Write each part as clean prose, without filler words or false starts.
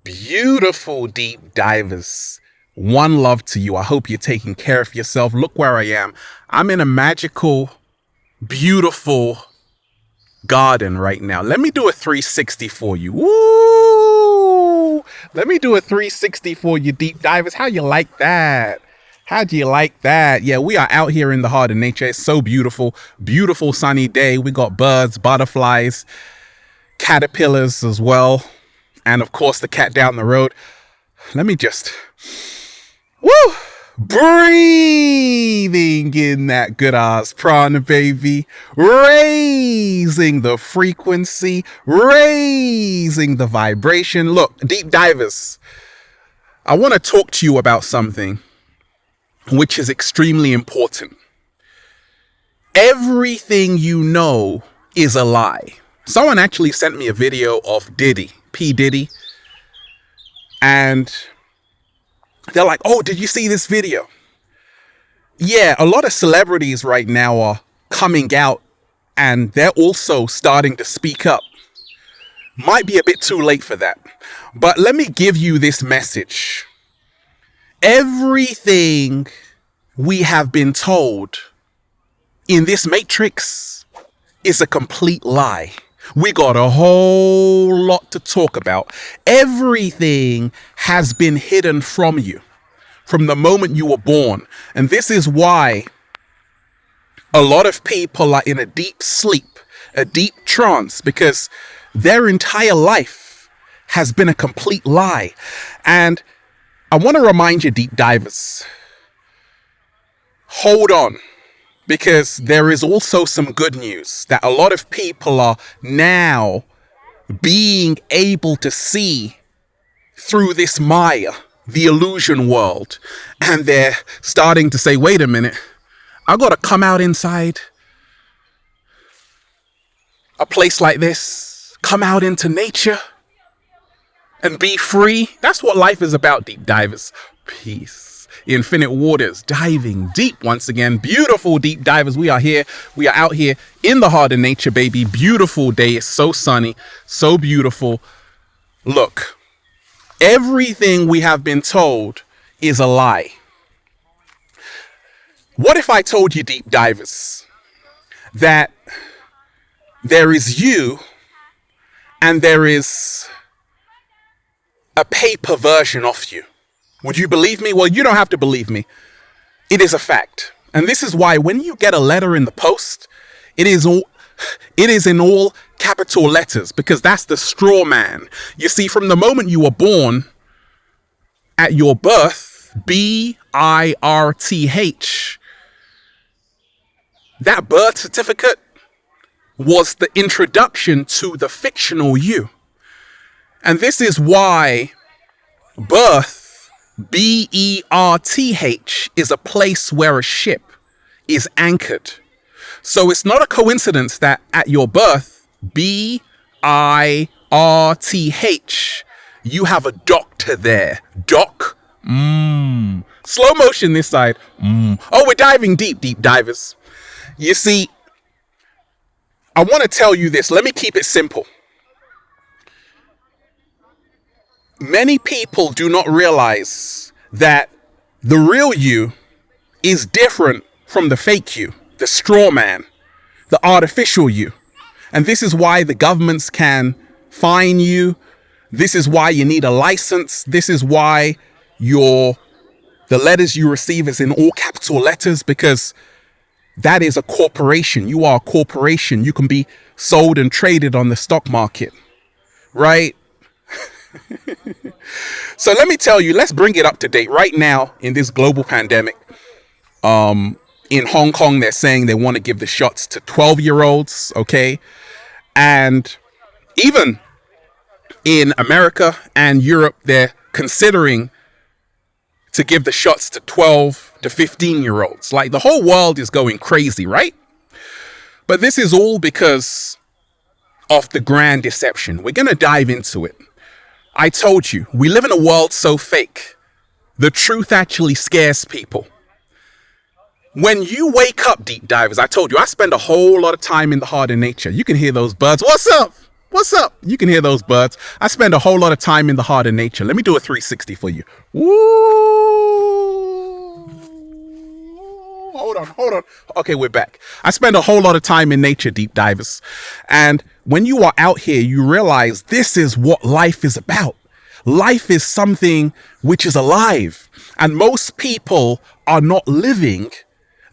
Beautiful deep divers. One love to you. I hope you're taking care of yourself. Look where I am. I'm in a magical, beautiful garden right now. Let me do a 360 for you. Woo! Let me do a 360 for you, deep divers. How you like that? How do you like that? Yeah, we are out here in the heart of nature. It's so beautiful. Beautiful sunny day. We got birds, butterflies, caterpillars as well. And of course, the cat down the road. Let me just, breathing in that good ass prana, baby. Raising the frequency, raising the vibration. Look, deep divers, I want to talk to you about something which is extremely important. Everything you know is a lie. Someone actually sent me a video of Diddy, P. Diddy, and they're like, oh, did you see this video? Yeah, a lot of celebrities right now are coming out and they're also starting to speak up. Might be a bit too late for that, but let me give you this message. Everything we have been told in this matrix is a complete lie. We got a whole lot to talk about. Everything has been hidden from you from the moment you were born. And this is why a lot of people are in a deep sleep, a deep trance, because their entire life has been a complete lie. And I want to remind you, deep divers, hold on. Because there is also some good news that a lot of people are now being able to see through this Maya, the illusion world. And they're starting to say, wait a minute, I got to come out inside a place like this, come out into nature and be free. That's what life is about, deep divers. Peace. Infinite waters, diving deep once again. Beautiful deep divers. We are here. We are out here in the heart of nature, baby. Beautiful day. It's so sunny, so beautiful. Look, everything we have been told is a lie. What if I told you, deep divers, that there is you and there is a paper version of you? Would you believe me? Well, you don't have to believe me. It is a fact. And this is why when you get a letter in the post, it is in all capital letters, because that's the straw man. You see, from the moment you were born, at your birth, birth, that birth certificate was the introduction to the fictional you. And this is why birth, B-E-R-T-H, is a place where a ship is anchored. So it's not a coincidence that at your birth, B-I-R-T-H, you have a doctor there. Doc. Slow motion this side. Oh, we're diving deep, deep divers. You see, I want to tell you this. Let me keep it simple. Many people do not realize that the real you is different from the fake you, the straw man, the artificial you. And this is why the governments can fine you. This is why you need a license. This is why the letters you receive is in all capital letters, because that is a corporation. You are a corporation. You can be sold and traded on the stock market, right? So let me tell you, let's bring it up to date right now in this global pandemic. In Hong Kong, they're saying they want to give the shots to 12-year-olds, okay? And even in America and Europe, they're considering to give the shots to 12 to 15-year-olds. Like, the whole world is going crazy, right? But this is all because of the grand deception. We're going to dive into it. I told you, we live in a world so fake. The truth actually scares people. When you wake up, deep divers, I told you, I spend a whole lot of time in the heart of nature. You can hear those birds. What's up? What's up? You can hear those birds. I spend a whole lot of time in the heart of nature. Let me do a 360 for you. Woo! Hold on. Okay, we're back. I spend a whole lot of time in nature, deep divers. And when you are out here, you realize this is what life is about. Life is something which is alive. And most people are not living.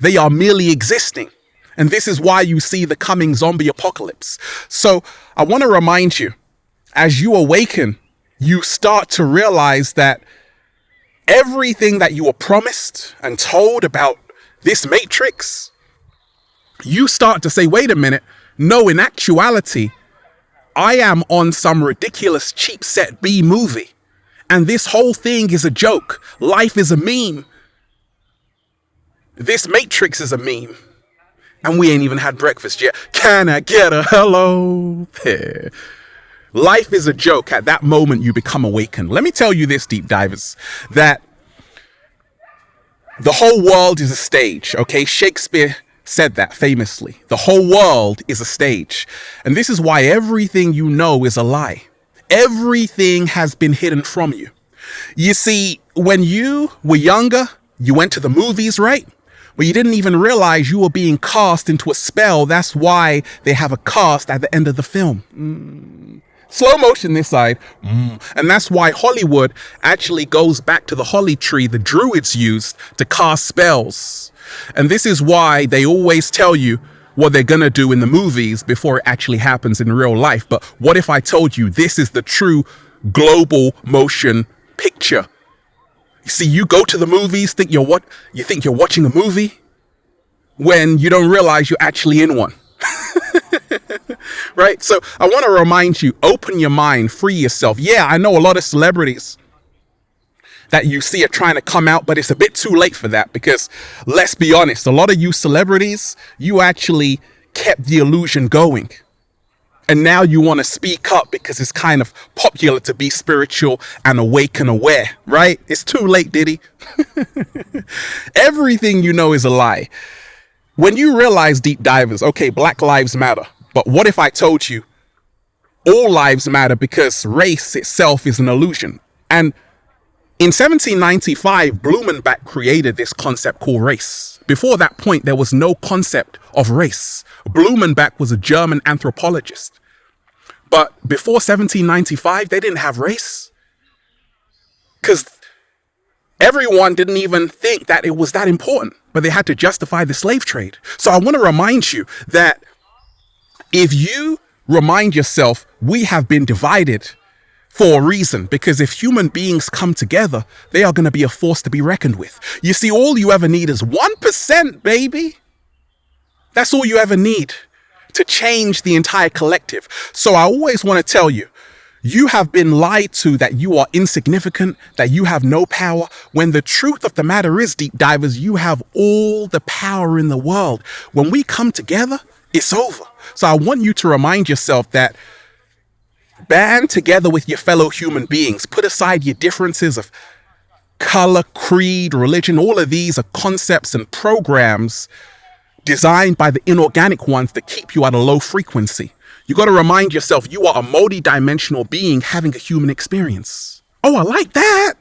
They are merely existing. And this is why you see the coming zombie apocalypse. So I want to remind you, as you awaken, you start to realize that everything that you were promised and told about this matrix, you start to say, wait a minute. No, in actuality, I am on some ridiculous cheap set B movie. And this whole thing is a joke. Life is a meme. This matrix is a meme. And we ain't even had breakfast yet. Can I get a hello? Life is a joke. At that moment, you become awakened. Let me tell you this, deep divers, that the whole world is a stage, okay? Shakespeare said that famously. The whole world is a stage. And this is why everything you know is a lie. Everything has been hidden from you. You see, when you were younger, you went to the movies, right? But you didn't even realize you were being cast into a spell. That's why they have a cast at the end of the film. Slow motion this side. And that's why Hollywood actually goes back to the holly tree the druids used to cast spells. And this is why they always tell you what they're going to do in the movies before it actually happens in real life. But what if I told you this is the true global motion picture? You see, you go to the movies, think you're watching a movie when you don't realize you're actually in one. Right? So I want to remind you, open your mind, free yourself. Yeah, I know a lot of celebrities that you see are trying to come out, but it's a bit too late for that because let's be honest, a lot of you celebrities, you actually kept the illusion going. And now you want to speak up because it's kind of popular to be spiritual and awake and aware, right? It's too late, Diddy. Everything you know is a lie. When you realize, deep divers, okay, Black Lives Matter. But what if I told you all lives matter because race itself is an illusion? And in 1795, Blumenbach created this concept called race. Before that point, there was no concept of race. Blumenbach was a German anthropologist. But before 1795, they didn't have race. Because everyone didn't even think that it was that important. But they had to justify the slave trade. So I want to remind you that if you remind yourself, we have been divided for a reason, because if human beings come together, they are going to be a force to be reckoned with. You see, all you ever need is 1%, baby. That's all you ever need to change the entire collective. So I always want to tell you, you have been lied to that you are insignificant, that you have no power, when the truth of the matter is, deep divers, you have all the power in the world. When we come together, it's over. So I want you to remind yourself that band together with your fellow human beings. Put aside your differences of color, creed, religion. All of these are concepts and programs designed by the inorganic ones that keep you at a low frequency. You got to remind yourself you are a multi-dimensional being having a human experience. Oh, I like that.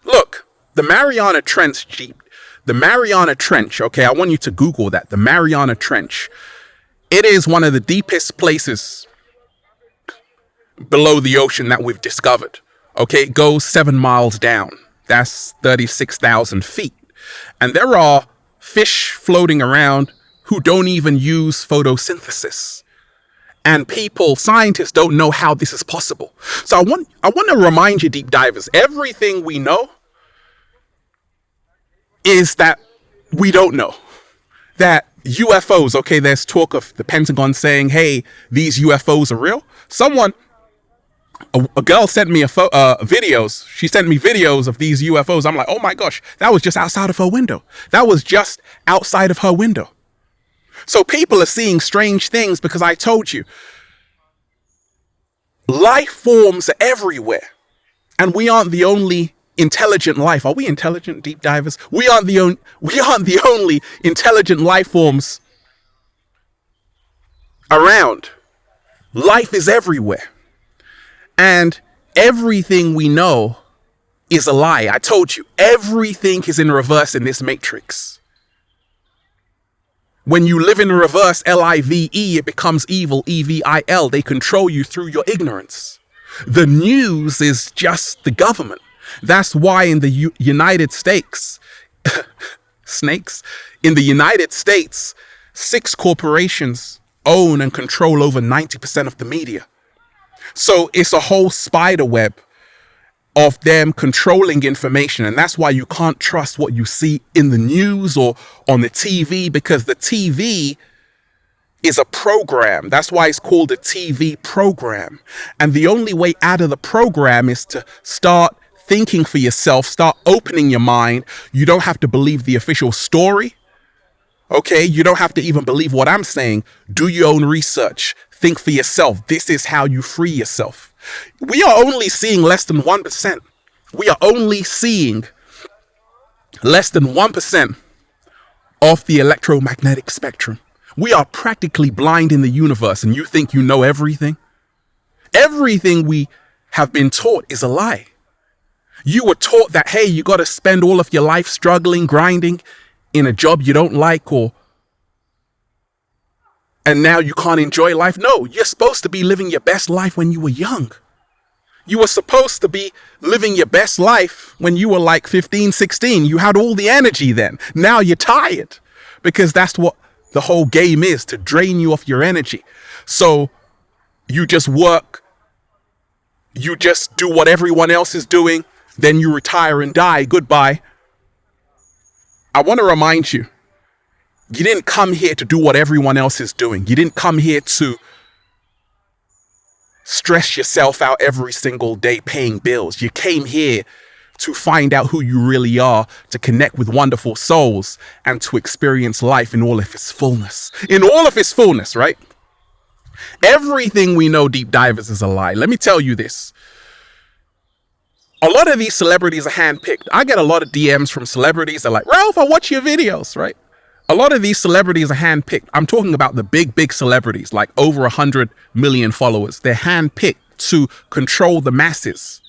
Look, the Mariana Trench, okay, I want you to Google that. The Mariana Trench. It is one of the deepest places below the ocean that we've discovered. Okay, it goes 7 miles down. That's 36,000 feet. And there are fish floating around who don't even use photosynthesis. And scientists don't know how this is possible. So I want to remind you, deep divers, everything we know is that we don't know. That UFOs, okay, there's talk of the Pentagon saying, hey, these UFOs are real. A girl sent me videos. She sent me videos of these UFOs. I'm like, oh my gosh, that was just outside of her window. That was just outside of her window. So people are seeing strange things because I told you, life forms are everywhere. And we aren't the only intelligent life. Are we intelligent, deep divers? We aren't the only intelligent life forms around. Life is everywhere. And everything we know is a lie. I told you, everything is in reverse in this matrix. When you live in reverse, L-I-V-E, it becomes evil, E-V-I-L. They control you through your ignorance. The news is just the government. That's why in the United States, snakes, in the United States, 6 corporations own and control over 90% of the media. So it's a whole spider web of them controlling information. And that's why you can't trust what you see in the news or on the TV, because the TV is a program. That's why it's called a TV program. And the only way out of the program is to start thinking for yourself, start opening your mind. You don't have to believe the official story. Okay, you don't have to even believe what I'm saying. Do your own research. Think for yourself. This is how you free yourself. We are only seeing less than 1%. We are only seeing less than 1% of the electromagnetic spectrum. We are practically blind in the universe, and you think you know everything? Everything we have been taught is a lie. You were taught that, hey, you got to spend all of your life struggling, grinding in a job you don't like, and now you can't enjoy life. No, you're supposed to be living your best life when you were young. You were supposed to be living your best life when you were like 15, 16. You had all the energy then. Now you're tired, because that's what the whole game is, to drain you of your energy. So you just work, you just do what everyone else is doing, then you retire and die. Goodbye. I want to remind you, you didn't come here to do what everyone else is doing. You didn't come here to stress yourself out every single day paying bills. You came here to find out who you really are, to connect with wonderful souls, and to experience life in all of its fullness. In all of its fullness, right? Everything we know, deep divers, is a lie. Let me tell you this. A lot of these celebrities are handpicked. I get a lot of DMs from celebrities that are like, Ralph, I watch your videos, right? A lot of these celebrities are handpicked. I'm talking about the big celebrities, like over 100 million followers. They're handpicked to control the masses.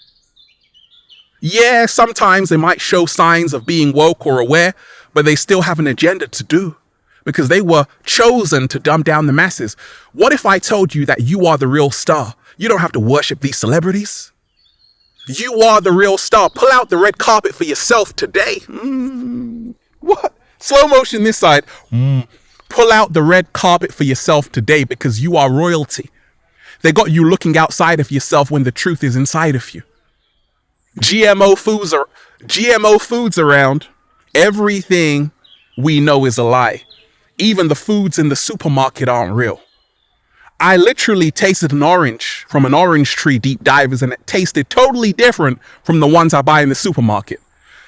Yeah, sometimes they might show signs of being woke or aware, but they still have an agenda to do, because they were chosen to dumb down the masses. What if I told you that you are the real star? You don't have to worship these celebrities. You are the real star. Pull out the red carpet for yourself today. What? Slow motion this side. Pull out the red carpet for yourself today, because you are royalty. They got you looking outside of yourself when the truth is inside of you. GMO foods around. Everything we know is a lie. Even the foods in the supermarket aren't real. I literally tasted an orange from an orange tree, deep divers, and it tasted totally different from the ones I buy in the supermarket.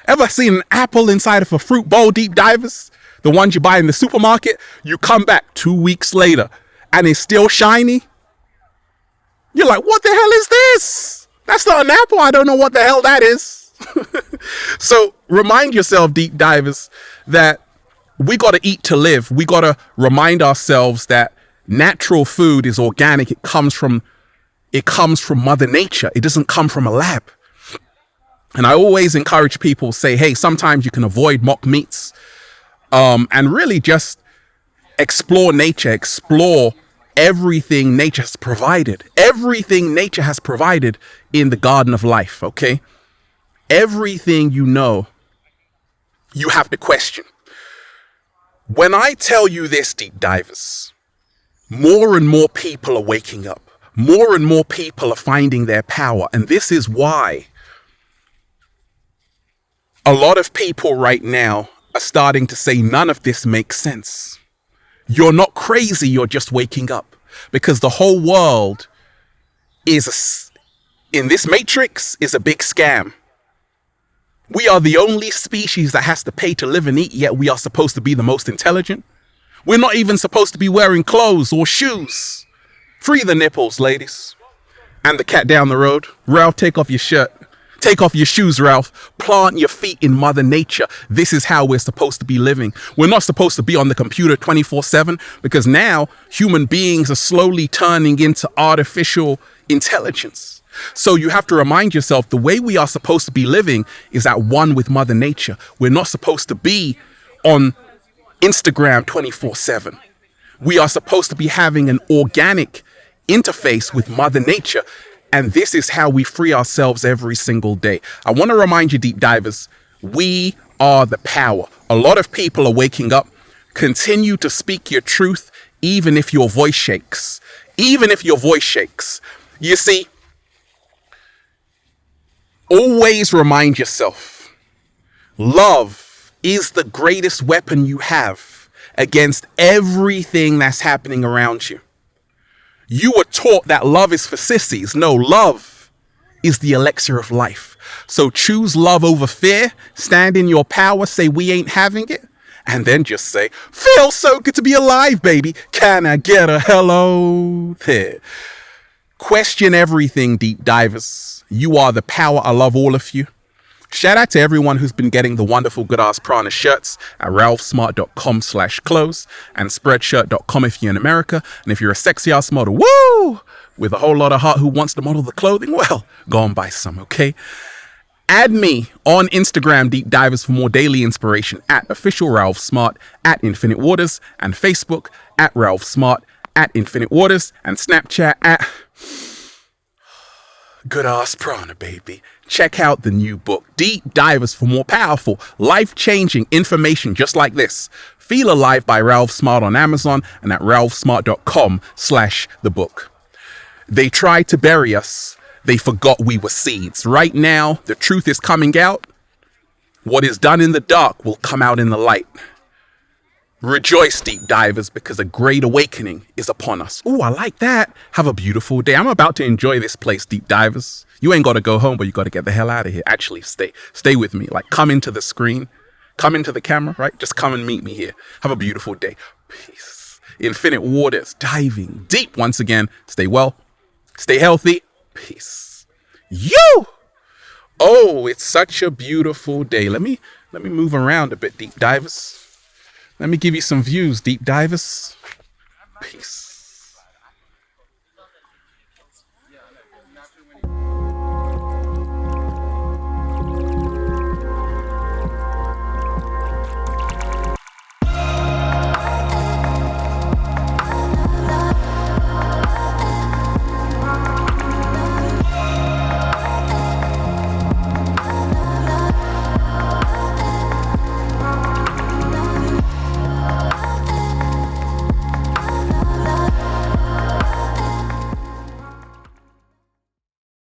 Ever seen an apple inside of a fruit bowl, deep divers? The ones you buy in the supermarket? You come back 2 weeks later and it's still shiny? You're like, what the hell is this? That's not an apple. I don't know what the hell that is. So remind yourself, deep divers, that we got to eat to live. We got to remind ourselves that natural food is organic. It comes from Mother Nature. It doesn't come from a lab. And I always encourage people, say, hey, sometimes you can avoid mock meats, and really just explore nature, explore everything nature has provided. Everything nature has provided in the garden of life, okay? Everything you know, you have to question. When I tell you this, deep divers, more and more people are waking up. More and more people are finding their power. And this is why a lot of people right now are starting to say none of this makes sense. You're not crazy, you're just waking up. Because the whole world in this matrix is a big scam. We are the only species that has to pay to live and eat, yet we are supposed to be the most intelligent. We're not even supposed to be wearing clothes or shoes. Free the nipples, ladies. And the cat down the road. Ralph, take off your shirt. Take off your shoes, Ralph. Plant your feet in Mother Nature. This is how we're supposed to be living. We're not supposed to be on the computer 24/7 because now human beings are slowly turning into artificial intelligence. So you have to remind yourself the way we are supposed to be living is at one with Mother Nature. We're not supposed to be on Instagram 24/7. We are supposed to be having an organic interface with Mother Nature. And this is how we free ourselves every single day. I want to remind you, deep divers, we are the power. A lot of people are waking up. Continue to speak your truth, even if your voice shakes. Even if your voice shakes. You see, always remind yourself, love is the greatest weapon you have against everything that's happening around you. You were taught that love is for sissies. No, love is the elixir of life. So choose love over fear. Stand in your power. Say we ain't having it. And then just say, feels so good to be alive, baby. Can I get a hello there? Question everything, deep divers. You are the power. I love all of you. Shout out to everyone who's been getting the wonderful Good Ass Prana shirts at ralphsmart.com/clothes and spreadshirt.com if you're in America. And if you're a sexy ass model, woo, with a whole lot of heart who wants to model the clothing, well, go and buy some, okay? Add me on Instagram, deep divers, for more daily inspiration at official Ralph Smart, at Infinite Waters, and Facebook at Ralph Smart, at Infinite Waters, and Snapchat at Good Ass Prana, baby. Check out the new book, Deep Divers, for more powerful, life-changing information just like this. Feel Alive by Ralph Smart on Amazon and at ralphsmart.com/the book. They tried to bury us. They forgot we were seeds. Right now, the truth is coming out. What is done in the dark will come out in the light. Rejoice, deep divers, because a great awakening is upon us. Ooh, I like that. Have a beautiful day. I'm about to enjoy this place, deep divers. You ain't got to go home, but you got to get the hell out of here. Actually, stay with me. Like, come into the screen, come into the camera, right? Just come and meet me here. Have a beautiful day. Peace. Infinite Waters, diving deep once again. Stay well, stay healthy. Peace. You. Oh, it's such a beautiful day. Let me move around a bit, deep divers. Let me give you some views, deep divers. Peace.